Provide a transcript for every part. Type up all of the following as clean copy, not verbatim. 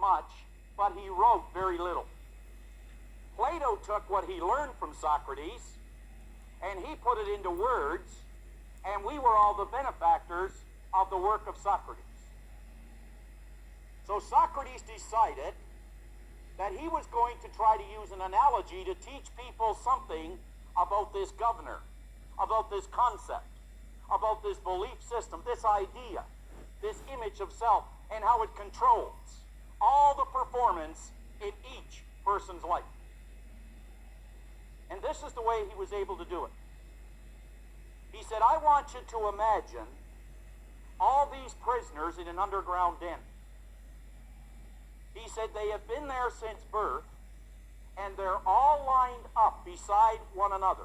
much, but he wrote very little. Plato took what he learned from Socrates and he put it into words, and we were all the benefactors of the work of Socrates. So Socrates decided that he was going to try to use an analogy to teach people something about this governor, about this concept, about this belief system, this idea, this image of self, and how it controls all the performance in each person's life. And this is the way he was able to do it. He said, I want you to imagine all these prisoners in an underground den. He said they have been there since birth, and they're all lined up beside one another.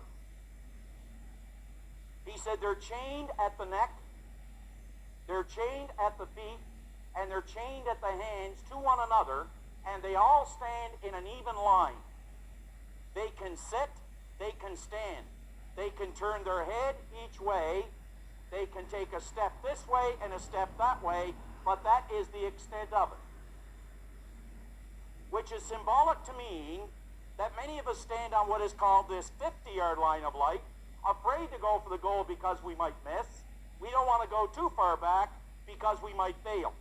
He said they're chained at the neck, they're chained at the feet, and they're chained at the hands to one another, and they all stand in an even line. They can sit, they can stand, they can turn their head each way, they can take a step this way and a step that way, but that is the extent of it. Which is symbolic to mean that many of us stand on what is called this 50-yard line of light, afraid to go for the goal because we might miss. We don't want to go too far back because we might fail.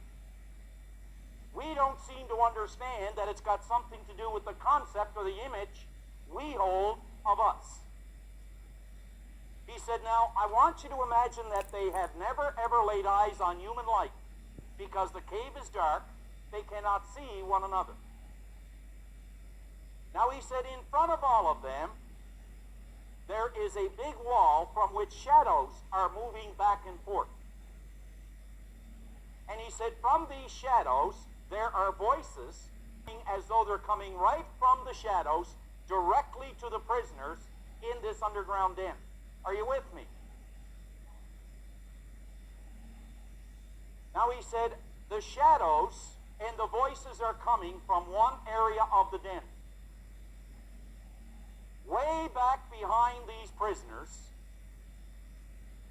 We don't seem to understand that it's got something to do with the concept or the image we hold of us. He said, now, I want you to imagine that they have never ever laid eyes on human light because the cave is dark, they cannot see one another. Now, he said, in front of all of them, there is a big wall from which shadows are moving back and forth. And he said, from these shadows, there are voices as though they're coming right from the shadows directly to the prisoners in this underground den. Are you with me? Now he said, the shadows and the voices are coming from one area of the den. Way back behind these prisoners,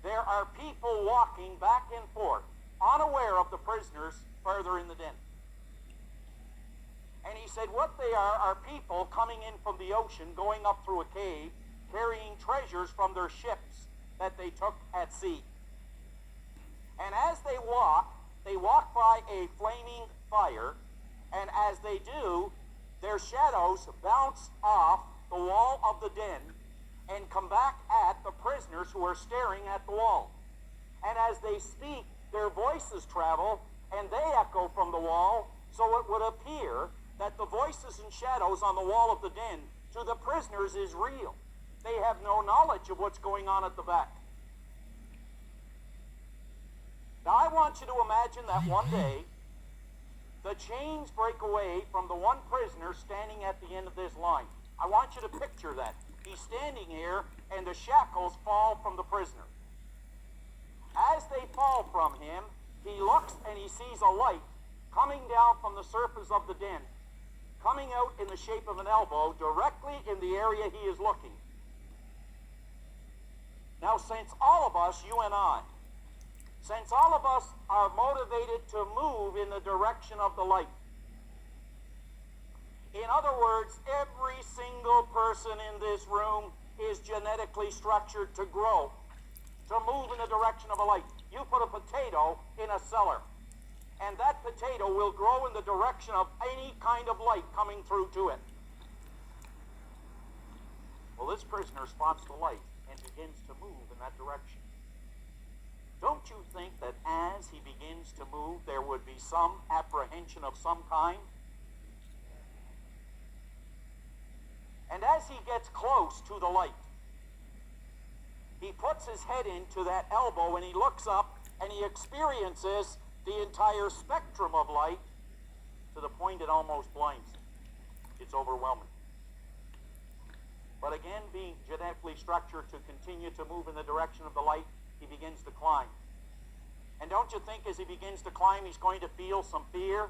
there are people walking back and forth, unaware of the prisoners further in the den. And he said what they are people coming in from the ocean, going up through a cave, carrying treasures from their ships that they took at sea. And as they walk by a flaming fire, and as they do, their shadows bounce off the wall of the den and come back at the prisoners who are staring at the wall. And as they speak, their voices travel and they echo from the wall, so it would appear that the voices and shadows on the wall of the den to the prisoners is real. They have no knowledge of what's going on at the back. Now I want you to imagine that one day the chains break away from the one prisoner standing at the end of this line. I want you to picture that. He's standing here and the shackles fall from the prisoner. As they fall from him, he looks and he sees a light coming down from the surface of the den, coming out in the shape of an elbow directly in the area he is looking. Now, since all of us, you and I, since all of us are motivated to move in the direction of the light, in other words, every single person in this room is genetically structured to grow, to move in the direction of a light. You put a potato in a cellar, and that potato will grow in the direction of any kind of light coming through to it. Well, this prisoner spots the light and begins to move in that direction. Don't you think that as he begins to move, there would be some apprehension of some kind? And as he gets close to the light, he puts his head into that elbow and he looks up and he experiences the entire spectrum of light to the point it almost blinds him. It's overwhelming. But again, being genetically structured to continue to move in the direction of the light, he begins to climb. And don't you think as he begins to climb, he's going to feel some fear?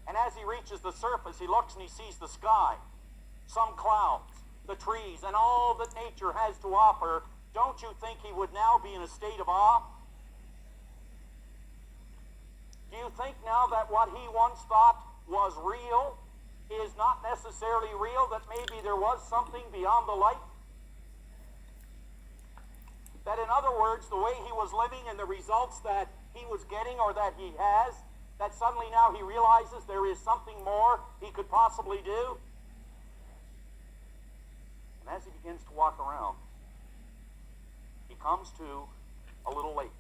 And as he reaches the surface, he looks and he sees the sky, some clouds, the trees, and all that nature has to offer. Don't you think he would now be in a state of awe? Do Do you think now that what he once thought was real is not necessarily real, that maybe there was something beyond the light? That in other words, the way he was living and the results that he was getting or that he has, that suddenly now he realizes there is something more he could possibly do? And as he begins to walk around, he comes to a little lake.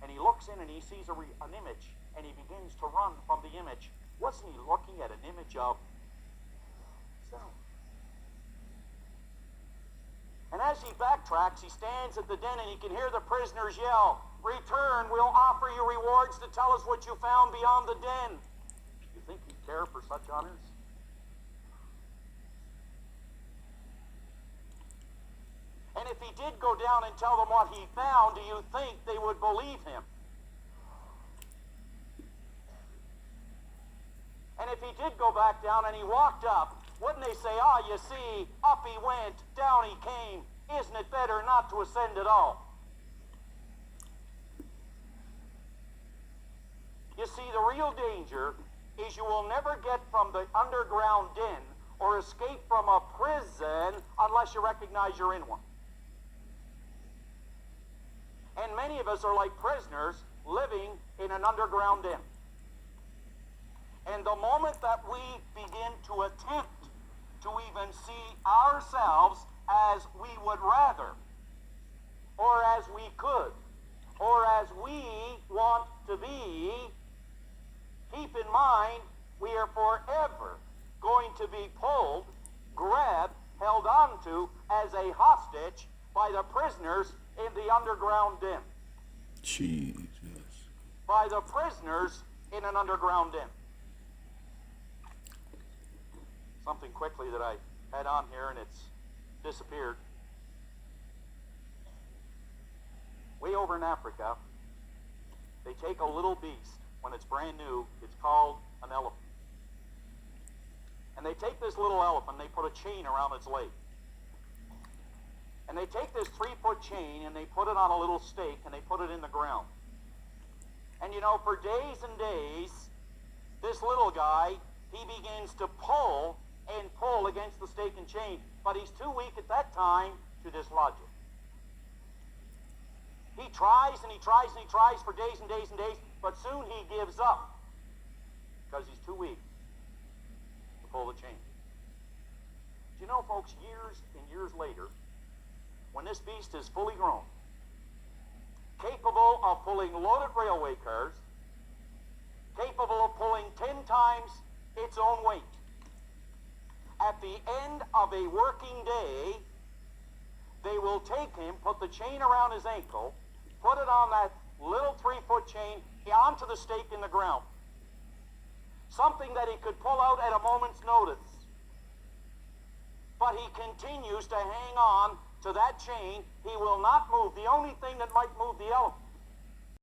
And he looks in and he sees an image, and he begins to run from the image. Wasn't he looking at an image of himself? And as he backtracks, he stands at the den and he can hear the prisoners yell, "Return, we'll offer you rewards to tell us what you found beyond the den." Do you think he'd care for such honors? And if he did go down and tell them what he found, do you think they would believe him? And if he did go back down and he walked up, wouldn't they say, "Ah, you see, up he went, down he came. Isn't it better not to ascend at all?" You see, the real danger is you will never get from the underground den or escape from a prison unless you recognize you're in one. And many of us are like prisoners living in an underground den. And the moment that we begin to attempt to even see ourselves as we would rather, or as we could, or as we want to be, keep in mind we are forever going to be pulled, grabbed, held onto as a hostage by the prisoners in the underground den. Jesus. By the prisoners in an underground den. Something quickly that I had on here and it's disappeared. Way over in Africa, they take a little beast when it's brand new. It's called an elephant. And they take this little elephant, they put a chain around its leg. And they take this 3-foot chain and they put it on a little stake and they put it in the ground. And you know, for days and days, this little guy, he begins to pull and pull against the stake and chain, but he's too weak at that time to dislodge it. He tries and he tries and he tries for days and days and days, but soon he gives up because he's too weak to pull the chain. Do you know, folks, years and years later, when this beast is fully grown, capable of pulling loaded railway cars, capable of pulling 10 times its own weight, at the end of a working day, they will take him, put the chain around his ankle, put it on that little 3-foot chain onto the stake in the ground. Something that he could pull out at a moment's notice. But he continues to hang on to that chain. He will not move. The only thing that might move the elephant